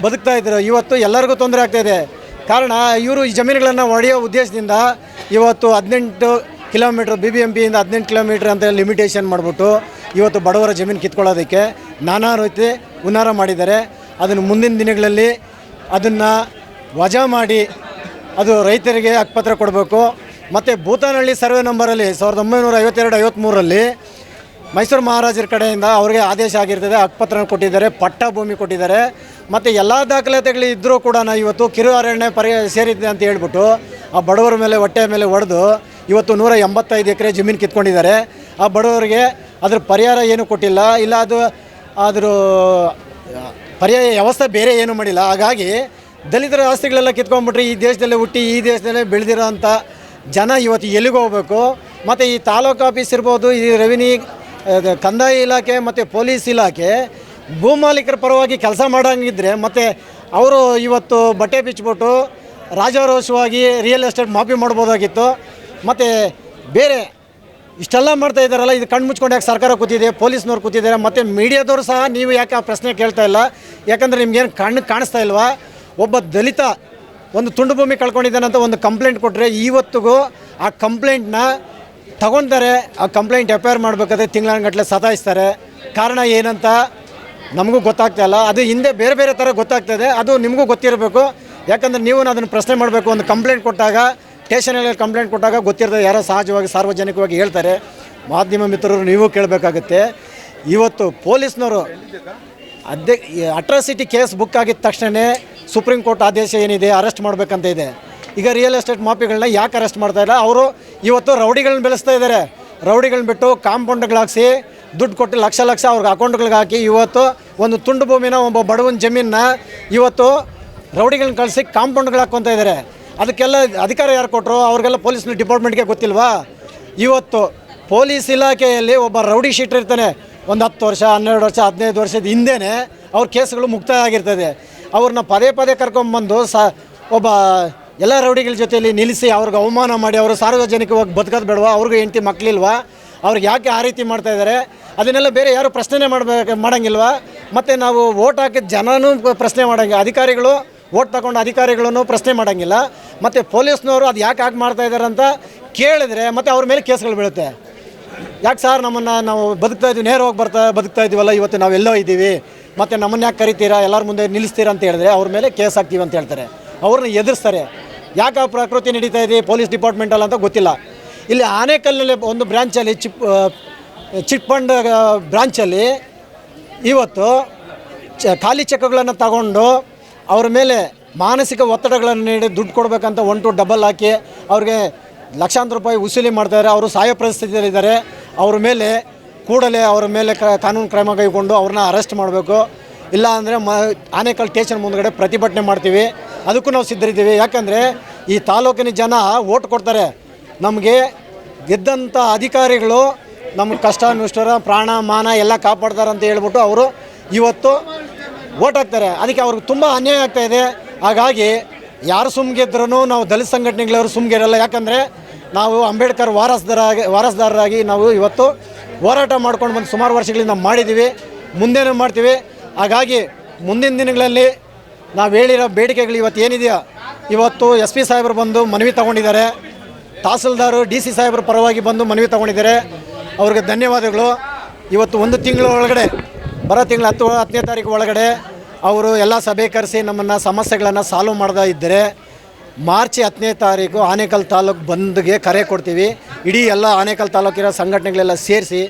ಬದುಕ್ತಾಯಿದ್ರು. ಇವತ್ತು ಎಲ್ಲರಿಗೂ ತೊಂದರೆ ಆಗ್ತಾಯಿದೆ. ಕಾರಣ ಇವರು ಈ ಜಮೀನುಗಳನ್ನು ಒಡೆಯೋ ಉದ್ದೇಶದಿಂದ ಇವತ್ತು 18 ಕಿಲೋಮೀಟ್ರ್ BBMPಯಿಂದ 18 ಕಿಲೋಮೀಟ್ರ್ ಅಂತ ಲಿಮಿಟೇಷನ್ ಮಾಡಿಬಿಟ್ಟು ಇವತ್ತು ಬಡವರ ಜಮೀನು ಕಿತ್ಕೊಳ್ಳೋದಕ್ಕೆ ನಾನಾ ರೀತಿ ಹುನ್ನಾರ ಮಾಡಿದ್ದಾರೆ. ಅದನ್ನು ಮುಂದಿನ ದಿನಗಳಲ್ಲಿ ಅದನ್ನು ವಜಾ ಮಾಡಿ ಅದು ರೈತರಿಗೆ ಹಕ್ಕುಪತ್ರ ಕೊಡಬೇಕು. ಮತ್ತು ಭೂತಾನಹಳ್ಳಿ ಸರ್ವೆ ನಂಬರಲ್ಲಿ 1952-53ರಲ್ಲಿ ಮೈಸೂರು ಮಹಾರಾಜರ ಕಡೆಯಿಂದ ಅವ್ರಿಗೆ ಆದೇಶ ಆಗಿರ್ತದೆ, ಹಕ್ಕುಪತ್ರ ಕೊಟ್ಟಿದ್ದಾರೆ, ಪಟ್ಟ ಭೂಮಿ ಕೊಟ್ಟಿದ್ದಾರೆ. ಮತ್ತು ಎಲ್ಲ ದಾಖಲಾತಿಗಳು ಇದ್ದರೂ ಕೂಡ ಇವತ್ತು ಕಿರು ಅರಣ್ಯ ಸೇರಿದೆ ಅಂತ ಹೇಳ್ಬಿಟ್ಟು ಆ ಬಡವರ ಮೇಲೆ ಹೊಟ್ಟೆ ಮೇಲೆ ಹೊಡೆದು ಇವತ್ತು 185 ಎಕರೆ ಜಮೀನು ಕಿತ್ಕೊಂಡಿದ್ದಾರೆ. ಆ ಬಡವರಿಗೆ ಅದ್ರ ಪರಿಹಾರ ಏನೂ ಕೊಟ್ಟಿಲ್ಲ, ಇಲ್ಲ ಅದ್ರ ಪರ್ಯಾಯ ವ್ಯವಸ್ಥೆ ಬೇರೆ ಏನೂ ಮಾಡಿಲ್ಲ. ಹಾಗಾಗಿ ದಲಿತರ ಆಸ್ತಿಗಳೆಲ್ಲ ಕಿತ್ಕೊಂಡ್ಬಿಟ್ರೆ ಈ ದೇಶದಲ್ಲೇ ಹುಟ್ಟಿ ಈ ದೇಶದಲ್ಲೇ ಬೆಳೆದಿರೋ ಅಂಥ ಜನ ಇವತ್ತು ಎಲ್ಲಿಗೆ ಹೋಗಬೇಕು? ಮತ್ತು ಈ ತಾಲೂಕು ಆಫೀಸ್ ಇರ್ಬೋದು, ಈ ರೆವಿನ್ಯೂ ಕಂದಾಯ ಇಲಾಖೆ ಮತ್ತು ಪೊಲೀಸ್ ಇಲಾಖೆ ಭೂಮಾಲೀಕರ ಪರವಾಗಿ ಕೆಲಸ ಮಾಡೋಂಗಿದ್ರೆ ಮತ್ತು ಅವರು ಇವತ್ತು ಬಟ್ಟೆ ಬಿಚ್ಚಿಬಿಟ್ಟು ರಾಜಾರೋಷವಾಗಿ ರಿಯಲ್ ಎಸ್ಟೇಟ್ ಮಾಫಿ ಮಾಡ್ಬೋದಾಗಿತ್ತು. ಮತ್ತು ಬೇರೆ ಇಷ್ಟೆಲ್ಲ ಮಾಡ್ತಾ ಇದ್ದಾರಲ್ಲ, ಇದು ಕಣ್ಣು ಮುಚ್ಕೊಂಡು ಯಾಕೆ ಸರ್ಕಾರ ಕೂತಿದೆ, ಪೊಲೀಸ್ನವ್ರು ಕೂತಿದ್ದಾರೆ, ಮತ್ತು ಮೀಡಿಯಾದವರು ಸಹ ನೀವು ಯಾಕೆ ಆ ಪ್ರಶ್ನೆ ಕೇಳ್ತಾ ಇಲ್ಲ? ಯಾಕಂದರೆ ನಿಮ್ಗೇನು ಕಣ್ಣು ಕಾಣಿಸ್ತಾ ಇಲ್ವಾ? ಒಬ್ಬ ದಲಿತ ಒಂದು ತುಂಡು ಭೂಮಿ ಕಳ್ಕೊಂಡಿದ್ದಾನಂತ ಒಂದು ಕಂಪ್ಲೇಂಟ್ ಕೊಟ್ಟರೆ ಇವತ್ತಿಗೂ ಆ ಕಂಪ್ಲೇಂಟ್ನ ತಗೊತಾರೆ. ಆ ಕಂಪ್ಲೇಂಟ್ FIR ಮಾಡಬೇಕಾದ್ರೆ ತಿಂಗಳಗಟ್ಟಲೆ ಸತಾಯಿಸ್ತಾರೆ. ಕಾರಣ ಏನಂತ ನಮಗೂ ಗೊತ್ತಾಗ್ತಾ ಇಲ್ಲ. ಅದು ಹಿಂದೆ ಬೇರೆ ಬೇರೆ ಥರ ಗೊತ್ತಾಗ್ತದೆ, ಅದು ನಿಮಗೂ ಗೊತ್ತಿರಬೇಕು. ಯಾಕಂದರೆ ನೀವು ಅದನ್ನು ಪ್ರಶ್ನೆ ಮಾಡಬೇಕು. ಒಂದು ಕಂಪ್ಲೇಂಟ್ ಕೊಟ್ಟಾಗ, ಸ್ಟೇಷನಲ್ಲಿ ಕಂಪ್ಲೇಂಟ್ ಕೊಟ್ಟಾಗ ಗೊತ್ತಿರ್ತದೆ, ಯಾರೋ ಸಹಜವಾಗಿ ಸಾರ್ವಜನಿಕವಾಗಿ ಹೇಳ್ತಾರೆ. ಮಾಧ್ಯಮ ಮಿತ್ರರು ನೀವು ಕೇಳಬೇಕಾಗುತ್ತೆ. ಇವತ್ತು ಪೊಲೀಸ್ನವರು ಅಟ್ರಾಸಿಟಿ ಕೇಸ್ ಬುಕ್ ಆಗಿದ ತಕ್ಷಣ ಸುಪ್ರೀಂ ಕೋರ್ಟ್ ಆದೇಶ ಏನಿದೆ, ಅರೆಸ್ಟ್ ಮಾಡಬೇಕಂತ ಇದೆ. ಈಗ ರಿಯಲ್ ಎಸ್ಟೇಟ್ ಮಾಫಿಗಳನ್ನ ಯಾಕೆ ಅರೆಸ್ಟ್ ಮಾಡ್ತಾಯಿಲ್ಲ? ಅವರು ಇವತ್ತು ರೌಡಿಗಳನ್ನ ಬೆಳೆಸ್ತಾ ಇದ್ದಾರೆ. ರೌಡಿಗಳನ್ನ ಬಿಟ್ಟು ಕಾಂಪೌಂಡ್ಗಳಾಗಿಸಿ ದುಡ್ಡು ಕೊಟ್ಟು ಲಕ್ಷ ಲಕ್ಷ ಅವ್ರಿಗೆ ಅಕೌಂಟ್ಗಳಿಗೆ ಹಾಕಿ ಇವತ್ತು ಒಂದು ತುಂಡು ಭೂಮಿನ, ಒಬ್ಬ ಬಡವನ ಜಮೀನನ್ನ ಇವತ್ತು ರೌಡಿಗಳನ್ನ ಕಳಿಸಿ ಕಾಂಪೌಂಡ್ಗಳು ಹಾಕ್ಕೊತಾ ಇದ್ದಾರೆ. ಅದಕ್ಕೆಲ್ಲ ಅಧಿಕಾರ ಯಾರು ಕೊಟ್ಟರು? ಅವ್ರಿಗೆಲ್ಲ ಪೊಲೀಸ್ ಡಿಪಾರ್ಟ್ಮೆಂಟ್ಗೆ ಗೊತ್ತಿಲ್ವಾ? ಇವತ್ತು ಪೊಲೀಸ್ ಇಲಾಖೆಯಲ್ಲಿ ಒಬ್ಬ ರೌಡಿ ಶೀಟರ್ ಇರ್ತಾನೆ, ಒಂದು 10 ವರ್ಷ 12 ವರ್ಷ 15 ವರ್ಷದ ಹಿಂದೆಯೇ ಅವ್ರ ಕೇಸ್ಗಳು ಮುಕ್ತಾಯ ಆಗಿರ್ತದೆ. ಅವ್ರನ್ನ ಪದೇ ಪದೇ ಕರ್ಕೊಂಬಂದು ಒಬ್ಬ ಎಲ್ಲ ರೌಡಿಗಳ ಜೊತೆಯಲ್ಲಿ ನಿಲ್ಲಿಸಿ ಅವ್ರಿಗೆ ಅವಮಾನ ಮಾಡಿ ಅವರು ಸಾರ್ವಜನಿಕವಾಗಿ ಬದುಕೋದು ಬೇಡವಾ? ಅವ್ರಿಗೂ ಹೆಂಡತಿ ಮಕ್ಕಳಿಲ್ವಾ? ಅವ್ರಿಗೆ ಯಾಕೆ ಆ ರೀತಿ ಮಾಡ್ತಾಯಿದ್ದಾರೆ? ಅದನ್ನೆಲ್ಲ ಬೇರೆ ಯಾರು ಪ್ರಶ್ನೆ ಮಾಡೋಂಗಿಲ್ವಾ? ಮತ್ತು ನಾವು ವೋಟ್ ಹಾಕಿದ ಜನನೂ ಪ್ರಶ್ನೆ ಮಾಡೋಂಗಿಲ್ಲ, ಅಧಿಕಾರಿಗಳು ವೋಟ್ ತಗೊಂಡು ಅಧಿಕಾರಿಗಳನ್ನು ಪ್ರಶ್ನೆ ಮಾಡೋಂಗಿಲ್ಲ. ಮತ್ತು ಪೊಲೀಸ್ನವರು ಅದು ಯಾಕೆ ಮಾಡ್ತಾಯಿದ್ದಾರೆ ಅಂತ ಕೇಳಿದ್ರೆ ಮತ್ತು ಅವ್ರ ಮೇಲೆ ಕೇಸ್ಗಳು ಬೀಳುತ್ತೆ. ಯಾಕೆ ಸರ್ ನಾವು ಬದುಕ್ತಾ ಇದ್ದೀವಿ, ನೇರವಾಗಿ ಬದುಕ್ತಾ ಇದ್ದೀವಲ್ಲ, ಇವತ್ತು ನಾವೆಲ್ಲೋ ಇದ್ದೀವಿ, ಮತ್ತು ನಮ್ಮನ್ನು ಯಾಕೆ ಕರಿತೀರಾ, ಎಲ್ಲರ ಮುಂದೆ ನಿಲ್ಲಿಸ್ತೀರಾ ಅಂತ ಹೇಳಿದ್ರೆ ಅವ್ರ ಮೇಲೆ ಕೇಸ್ ಹಾಕ್ತೀವಿ ಅಂತ ಹೇಳ್ತಾರೆ. ಅವ್ರನ್ನ ಎದುರಿಸ್ತಾರೆ. ಯಾಕೆ ಪ್ರಕೃತಿ ನಡೀತಾ ಇದೆ ಪೊಲೀಸ್ ಡಿಪಾರ್ಟ್ಮೆಂಟಲ್ಲ ಅಂತ ಗೊತ್ತಿಲ್ಲ. ಇಲ್ಲಿ ಆನೇಕಲ್ನಲ್ಲಿ ಒಂದು ಬ್ರಾಂಚಲ್ಲಿ ಚಿಟ್ ಫಂಡ್ ಬ್ರಾಂಚಲ್ಲಿ ಇವತ್ತು ಖಾಲಿ ಚೆಕ್ಗಳನ್ನು ತಗೊಂಡು ಅವ್ರ ಮೇಲೆ ಮಾನಸಿಕ ಒತ್ತಡಗಳನ್ನು ನೀಡಿ ದುಡ್ಡು ಕೊಡಬೇಕಂತ 1 to ಡಬಲ್ ಹಾಕಿ ಅವ್ರಿಗೆ ಲಕ್ಷಾಂತರ ರೂಪಾಯಿ ವಸೂಲಿ ಮಾಡ್ತಾರೆ. ಅವರು ಸಾಯೋ ಪರಿಸ್ಥಿತಿಯಲ್ಲಿದ್ದಾರೆ. ಅವ್ರ ಮೇಲೆ ಕೂಡಲೇ ಅವ್ರ ಮೇಲೆ ಕಾನೂನು ಕ್ರಮ ಕೈಗೊಂಡು ಅವ್ರನ್ನ ಅರೆಸ್ಟ್ ಮಾಡಬೇಕು. ಇಲ್ಲ ಅಂದರೆ ಆನೇಕಲ್ ಸ್ಟೇಷನ್ ಮುಂದ್ಗಡೆ ಪ್ರತಿಭಟನೆ ಮಾಡ್ತೀವಿ. ಅದಕ್ಕೂ ನಾವು ಸಿದ್ಧರಿದ್ದೀವಿ. ಯಾಕಂದರೆ ಈ ತಾಲೂಕಿನ ಜನ ಓಟ್ ಕೊಡ್ತಾರೆ. ನಮಗೆ ಗೆದ್ದಂಥ ಅಧಿಕಾರಿಗಳು ನಮಗೆ ಕಷ್ಟ ನಿಷ್ಠುರ ಪ್ರಾಣ ಮಾನ ಎಲ್ಲ ಕಾಪಾಡ್ತಾರೆ ಅಂತ ಹೇಳ್ಬಿಟ್ಟು ಅವರು ಇವತ್ತು ಓಟ್ ಹಾಕ್ತಾರೆ. ಅದಕ್ಕೆ ಅವ್ರಿಗೆ ತುಂಬ ಅನ್ಯಾಯ ಆಗ್ತಾಯಿದೆ. ಹಾಗಾಗಿ ಯಾರು ಸುಮ್ಗೆದ್ರೂ ನಾವು ದಲಿತ ಸಂಘಟನೆಗಳವರು ಸುಮ್ಗಿರಲ್ಲ. ಯಾಕಂದರೆ ನಾವು ಅಂಬೇಡ್ಕರ್ ವಾರಸ್ದಾರರಾಗಿ ನಾವು ಇವತ್ತು ಹೋರಾಟ ಮಾಡ್ಕೊಂಡು ಬಂದು ಸುಮಾರು ವರ್ಷಗಳಿಂದ ಮಾಡಿದ್ದೀವಿ, ಮುಂದೇನೂ ಮಾಡ್ತೀವಿ. ಹಾಗಾಗಿ ಮುಂದಿನ ದಿನಗಳಲ್ಲಿ ನಾವು ಹೇಳಿರೋ ಬೇಡಿಕೆಗಳು ಇವತ್ತು ಏನಿದೆಯೋ, ಇವತ್ತು SP ಸಾಹೇಬರು ಬಂದು ಮನವಿ ತಗೊಂಡಿದ್ದಾರೆ, ತಹಸೀಲ್ದಾರು DC ಸಾಹೇಬರ ಪರವಾಗಿ ಬಂದು ಮನವಿ ತಗೊಂಡಿದ್ದಾರೆ. ಅವ್ರಿಗೆ ಧನ್ಯವಾದಗಳು. ಇವತ್ತು 1 ತಿಂಗಳ ಒಳಗಡೆ, ಬರೋ ತಿಂಗಳ 10ನೇ ತಾರೀಕು ಒಳಗಡೆ ಅವರು ಎಲ್ಲ ಸಭೆ ಕರೆಸಿ ನಮ್ಮನ್ನು ಸಮಸ್ಯೆಗಳನ್ನು ಸಾಲ್ವ್ ಮಾಡದೇ ಇದ್ದರೆ ಮಾರ್ಚ್ 10ನೇ ತಾರೀಕು ಆನೇಕಲ್ ತಾಲೂಕು ಬಂದ್ಗೆ ಕರೆ ಕೊಡ್ತೀವಿ. ಇಡೀ ಎಲ್ಲ ಆನೇಕಲ್ ತಾಲೂಕಿರೋ ಸಂಘಟನೆಗಳೆಲ್ಲ ಸೇರಿಸಿ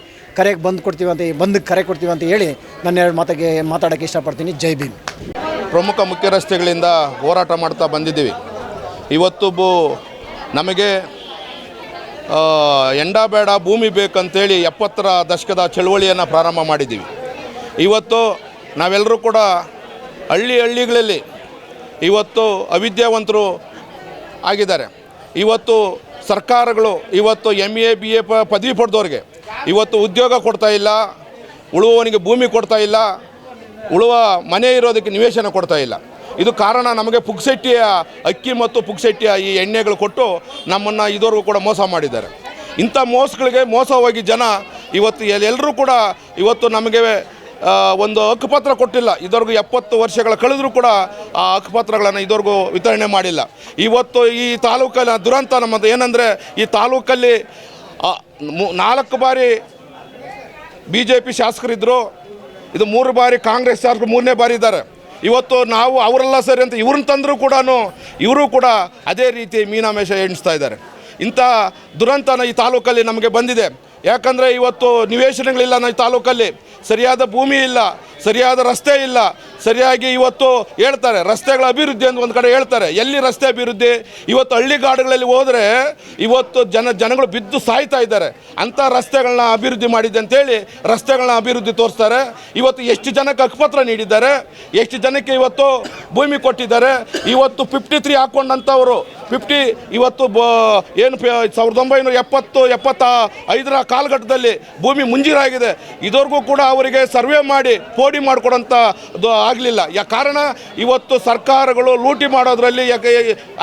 ಬಂದ್ಗೆ ಕರೆ ಕೊಡ್ತೀವಿ ಅಂತ ಹೇಳಿ ನನ್ನ 2 ಮಾತಿಗೆ ಮಾತಾಡೋಕ್ಕೆ ಇಷ್ಟಪಡ್ತೀನಿ. ಜೈ ಭೀಮ್. ಪ್ರಮುಖ ಮುಖ್ಯ ರಸ್ತೆಗಳಿಂದ ಹೋರಾಟ ಮಾಡ್ತಾ ಬಂದಿದ್ದೀವಿ. ಇವತ್ತು ನಮಗೆ ಎಂಡ ಬೇಡ ಭೂಮಿ ಬೇಕಂತೇಳಿ 70ರ ದಶಕದ ಚಳವಳಿಯನ್ನು ಪ್ರಾರಂಭ ಮಾಡಿದ್ದೀವಿ. ಇವತ್ತು ನಾವೆಲ್ಲರೂ ಕೂಡ ಹಳ್ಳಿಗಳಲ್ಲಿ ಇವತ್ತು ಅವಿದ್ಯಾವಂತರು ಆಗಿದ್ದಾರೆ. ಇವತ್ತು ಸರ್ಕಾರಗಳು ಇವತ್ತು MA BA ಪದವಿ ಪಡೆದವ್ರಿಗೆ ಇವತ್ತು ಉದ್ಯೋಗ ಕೊಡ್ತಾ ಇಲ್ಲ, ಉಳುವವನಿಗೆ ಭೂಮಿ ಕೊಡ್ತಾ ಇಲ್ಲ, ಉಳುವ ಮನೆ ಇರೋದಕ್ಕೆ ನಿವೇಶನ ಕೊಡ್ತಾ ಇಲ್ಲ. ಇದು ಕಾರಣ ನಮಗೆ ಪುಕ್ಸೆಟ್ಟಿಯ ಅಕ್ಕಿ ಮತ್ತು ಪುಕ್ಸೆಟ್ಟಿಯ ಈ ಎಣ್ಣೆಗಳು ಕೊಟ್ಟು ನಮ್ಮನ್ನು ಇದುವರೆಗೂ ಕೂಡ ಮೋಸ ಮಾಡಿದ್ದಾರೆ. ಇಂಥ ಮೋಸಗಳಿಗೆ ಮೋಸ ಹೋಗಿ ಜನ ಇವತ್ತು ಎಲ್ಲರೂ ಕೂಡ ಇವತ್ತು ನಮಗೆ ಒಂದು ಹಕ್ಕುಪತ್ರ ಕೊಟ್ಟಿಲ್ಲ. ಇದುವರೆಗೂ 70 ವರ್ಷಗಳ ಕಳೆದರೂ ಕೂಡ ಆ ಹಕ್ಕುಪತ್ರಗಳನ್ನು ಇದುವರೆಗೂ ವಿತರಣೆ ಮಾಡಿಲ್ಲ. ಇವತ್ತು ಈ ತಾಲೂಕಲ್ಲಿ ದುರಂತ ನಮ್ಮದು ಏನಂದರೆ, ಈ ತಾಲೂಕಲ್ಲಿ 4 ಬಾರಿ BJP ಶಾಸಕರಿದ್ದರು, ಇದು 3 ಬಾರಿ ಕಾಂಗ್ರೆಸ್ ಶಾಸಕರು 3ನೇ ಬಾರಿ ಇದ್ದಾರೆ. ಇವತ್ತು ನಾವು ಅವರೆಲ್ಲ ಸರಿ ಅಂತ ಇವ್ರನ್ನ ತಂದರೂ ಕೂಡ ಇವರು ಕೂಡ ಅದೇ ರೀತಿ ಮೀನಾಮೇಷ ಎಣಿಸ್ತಾ ಇದ್ದಾರೆ. ಇಂಥ ದುರಂತನ ಈ ತಾಲೂಕಲ್ಲಿ ನಮಗೆ ಬಂದಿದೆ. ಯಾಕಂದರೆ ಇವತ್ತು ನಿವೇಶನಗಳಿಲ್ಲ, ಈ ತಾಲೂಕಲ್ಲಿ ಸರಿಯಾದ ಭೂಮಿ ಇಲ್ಲ, ಸರಿಯಾದ ರಸ್ತೆ ಇಲ್ಲ. ಸರಿಯಾಗಿ ಇವತ್ತು ಹೇಳ್ತಾರೆ ರಸ್ತೆಗಳ ಅಭಿವೃದ್ಧಿ ಅಂತ ಒಂದು ಕಡೆ ಹೇಳ್ತಾರೆ. ಎಲ್ಲಿ ರಸ್ತೆ ಅಭಿವೃದ್ಧಿ? ಇವತ್ತು ಹಳ್ಳಿಗಾಡುಗಳಲ್ಲಿ ಹೋದರೆ ಇವತ್ತು ಜನಗಳು ಬಿದ್ದು ಸಾಯ್ತಾ ಇದ್ದಾರೆ. ಅಂಥ ರಸ್ತೆಗಳನ್ನ ಅಭಿವೃದ್ಧಿ ಮಾಡಿದೆ ಅಂತೇಳಿ ರಸ್ತೆಗಳನ್ನ ಅಭಿವೃದ್ಧಿ ತೋರಿಸ್ತಾರೆ. ಇವತ್ತು ಎಷ್ಟು ಜನಕ್ಕೆ ಹಕ್ಕುಪತ್ರ ನೀಡಿದ್ದಾರೆ, ಎಷ್ಟು ಜನಕ್ಕೆ ಇವತ್ತು ಭೂಮಿ ಕೊಟ್ಟಿದ್ದಾರೆ. ಇವತ್ತು 53 ಹಾಕ್ಕೊಂಡಂಥವರು 50 ಇವತ್ತು ಏನು 1970-75ರ ಕಾಲಘಟ್ಟದಲ್ಲಿ ಭೂಮಿ ಮುಂಜೀರಾಗಿದೆ. ಇದುವರೆಗೂ ಕೂಡ ಅವರಿಗೆ ಸರ್ವೆ ಮಾಡಿ ಪೋಡಿ ಮಾಡಿಕೊಡೋಂಥದ್ದು ಆಗಲಿಲ್ಲ. ಕಾರಣ ಇವತ್ತು ಸರ್ಕಾರಗಳು ಲೂಟಿ ಮಾಡೋದ್ರಲ್ಲಿ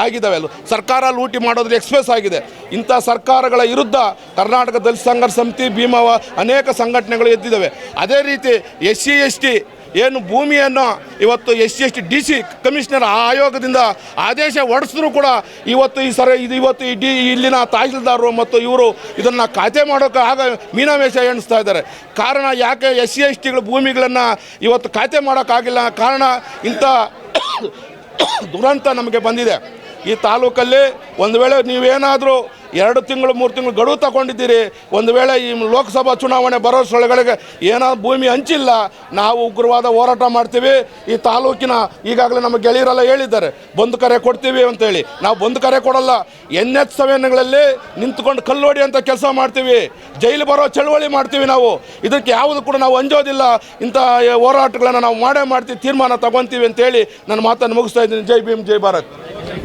ಆಗಿದ್ದಾವೆ. ಸರ್ಕಾರ ಲೂಟಿ ಮಾಡೋದ್ರಲ್ಲಿ ಎಕ್ಸ್ಪ್ರೆಸ್ ಆಗಿದೆ. ಇಂಥ ಸರ್ಕಾರಗಳ ವಿರುದ್ಧ ಕರ್ನಾಟಕ ದಲಿತ ಸಂಘರ್ಷ ಸಮಿತಿ, ಭೀಮವ ಅನೇಕ ಸಂಘಟನೆಗಳು ಎದ್ದಿದ್ದಾವೆ. ಅದೇ ರೀತಿ SC ST ಏನು ಭೂಮಿಯನ್ನು ಇವತ್ತು SC/ST DC ಕಮಿಷನರ್ ಆಯೋಗದಿಂದ ಆದೇಶ ಹೊರಡಿಸಿದ್ರು ಕೂಡ ಇವತ್ತು ಇಲ್ಲಿನ ತಹಸೀಲ್ದಾರರು ಮತ್ತು ಇವರು ಇದನ್ನು ಖಾತೆ ಮಾಡೋಕ್ಕೆ ಮೀನಾಮೇಷ ಎಣಿಸ್ತಾ ಇದ್ದಾರೆ. ಕಾರಣ ಯಾಕೆ SC/STಗಳ ಭೂಮಿಗಳನ್ನು ಇವತ್ತು ಖಾತೆ ಮಾಡೋಕ್ಕಾಗಿಲ್ಲ? ಕಾರಣ ಇಂಥ ದುರಂತ ನಮಗೆ ಬಂದಿದೆ. ಈ ತಾಲೂಕಲ್ಲಿ ಒಂದು ವೇಳೆ ನೀವೇನಾದರೂ 2 ತಿಂಗಳು 3 ತಿಂಗಳು ಗಡುವು ತಗೊಂಡಿದ್ದೀರಿ, ಒಂದು ವೇಳೆ ಈ ಲೋಕಸಭಾ ಚುನಾವಣೆ ಬರೋಷ್ಟರೊಳಗಡೆ ಏನಾದ್ರು ಭೂಮಿ ಹಂಚಿಲ್ಲ, ನಾವು ಉಗ್ರವಾದ ಹೋರಾಟ ಮಾಡ್ತೀವಿ. ಈ ತಾಲೂಕಿನ ಈಗಾಗಲೇ ನಮ್ಮ ಗೆಳೆಯರೆಲ್ಲ ಹೇಳಿದ್ದಾರೆ ಬಂದು ಕರೆ ಕೊಡ್ತೀವಿ ಅಂತೇಳಿ. ನಾವು ಬಂದು ಕರೆ ಕೊಡಲ್ಲ. NH7ಗಳಲ್ಲಿ ನಿಂತ್ಕೊಂಡು ಕಲ್ಲೋಡಿ ಅಂತ ಕೆಲಸ ಮಾಡ್ತೀವಿ, ಜೈಲು ಬರೋ ಚಳವಳಿ ಮಾಡ್ತೀವಿ. ನಾವು ಇದಕ್ಕೆ ಯಾವುದು ಕೂಡ ನಾವು ಅಂಜೋದಿಲ್ಲ. ಇಂಥ ಹೋರಾಟಗಳನ್ನು ನಾವು ಮಾಡೇ ಮಾಡ್ತೀವಿ, ತೀರ್ಮಾನ ತಗೊತೀವಿ ಅಂತೇಳಿ ನನ್ನ ಮಾತನ್ನು ಮುಗಿಸ್ತಾ ಇದ್ದೀನಿ. ಜೈ ಭೀಮ್, ಜೈ ಭಾರತ್.